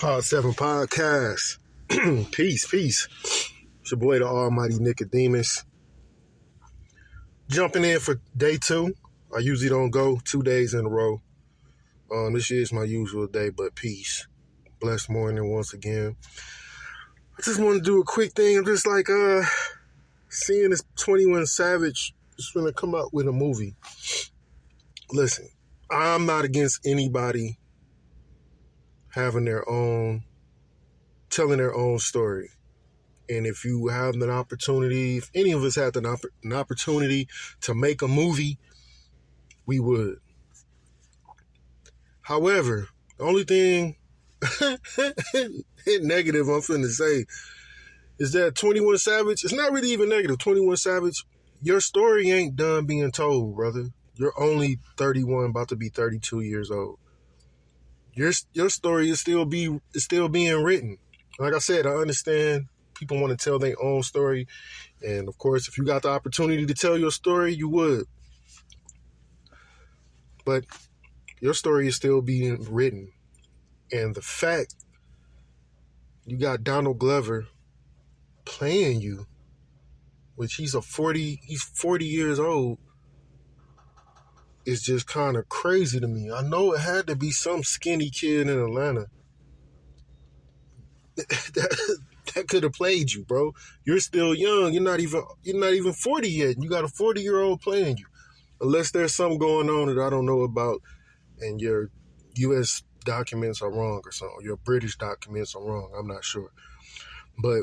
Pod 7 Podcast. Peace. It's your boy, the Almighty Nicodemus. Jumping in for day 2. I usually don't go 2 days in a row. This is my usual day, but peace. Blessed morning once again. I just want to do a quick thing. I'm just like, seeing this 21 Savage is going to come out with a movie. Listen, I'm not against anybody having telling their own story. And if you have an opportunity, if any of us had an opportunity to make a movie, we would. However, the only thing negative I'm finna say is that 21 Savage, it's not really even negative. 21 Savage, your story ain't done being told, brother. You're only 31, about to be 32 years old. Your story is still being written. Like I said, I understand people want to tell their own story. And of course, if you got the opportunity to tell your story, you would. But your story is still being written. And the fact you got Donald Glover playing you, which he's 40 years old, is just kind of crazy to me. I know it had to be some skinny kid in Atlanta that could have played you, bro. You're still young. You're not even 40 yet. You got a 40-year-old playing you. Unless there's something going on that I don't know about and your U.S. documents are wrong or something. Your British documents are wrong. I'm not sure. But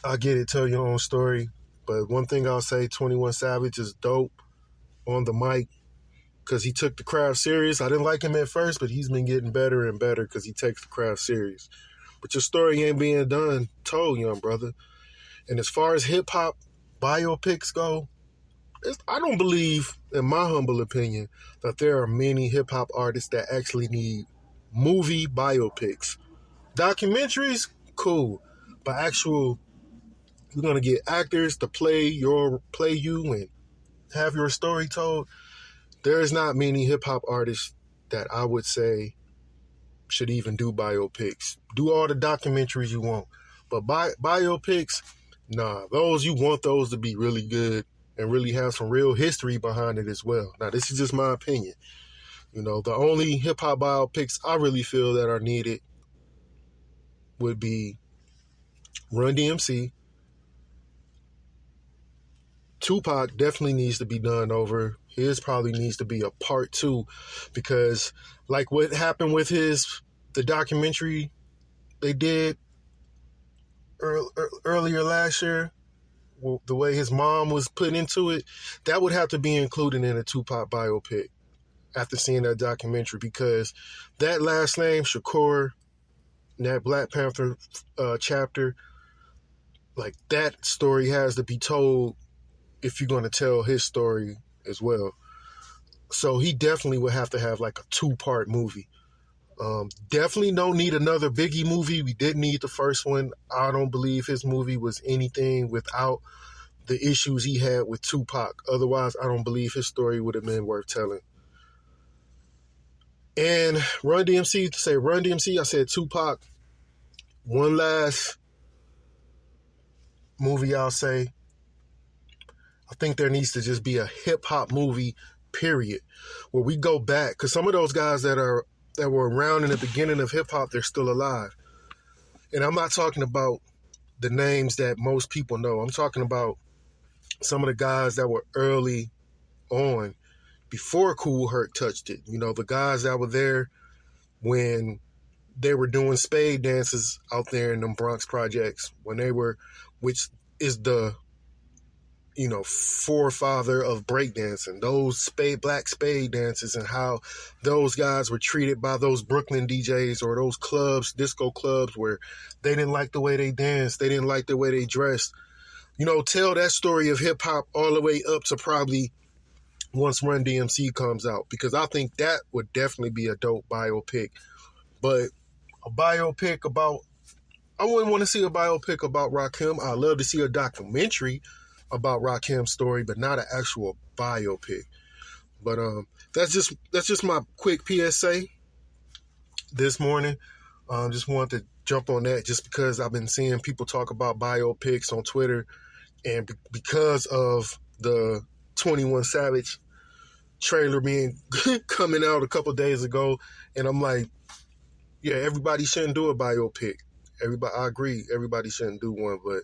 I get it. Tell your own story. But one thing I'll say, 21 Savage is dope on the mic because he took the craft serious. I didn't like him at first, but he's been getting better and better because he takes the craft serious. But your story ain't being told, young brother. And as far as hip-hop biopics go, I don't believe, in my humble opinion, that there are many hip-hop artists that actually need movie biopics. Documentaries, cool. But you're going to get actors to play you and have your story told. There's not many hip-hop artists that I would say should even do biopics. Do all the documentaries you want. But biopics, nah, you want those to be really good and really have some real history behind it as well. Now, this is just my opinion. You know, the only hip-hop biopics I really feel that are needed would be Run DMC. Tupac definitely needs to be done over. His probably needs to be a part 2 because like what happened with the documentary they did earlier last year, the way his mom was put into it, that would have to be included in a Tupac biopic after seeing that documentary because that last name, Shakur, that Black Panther chapter, like that story has to be told if you're going to tell his story as well. So he definitely would have to have like a 2-part movie. Definitely don't need another Biggie movie. We didn't need the first one. I don't believe his movie was anything without the issues he had with Tupac. Otherwise, I don't believe his story would have been worth telling. And Run DMC, I said Tupac. One last movie I'll say. I think there needs to just be a hip-hop movie, period, where we go back. Because some of those guys that were around in the beginning of hip-hop, they're still alive. And I'm not talking about the names that most people know. I'm talking about some of the guys that were early on, before Kool Herc touched it. You know, the guys that were there when they were doing spade dances out there in them Bronx projects, which is the forefather of breakdancing, those black spade dances, and how those guys were treated by those Brooklyn DJs or those clubs, disco clubs, where they didn't like the way they danced, they didn't like the way they dressed. Tell that story of hip hop all the way up to probably once Run DMC comes out, because I think that would definitely be a dope biopic. But a biopic I wouldn't want to see a biopic about Rakim. I'd love to see a documentary about Rakim's story, but not an actual biopic. But that's just my quick PSA this morning. Just wanted to jump on that just because I've been seeing people talk about biopics on Twitter, and because of the 21 Savage trailer being coming out a couple days ago, and I'm like, yeah, everybody shouldn't do a biopic. I agree, everybody shouldn't do one, but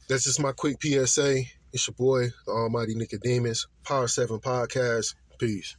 that's just my quick PSA. It's your boy, the Almighty Nicodemus, Power 7 Podcast. Peace.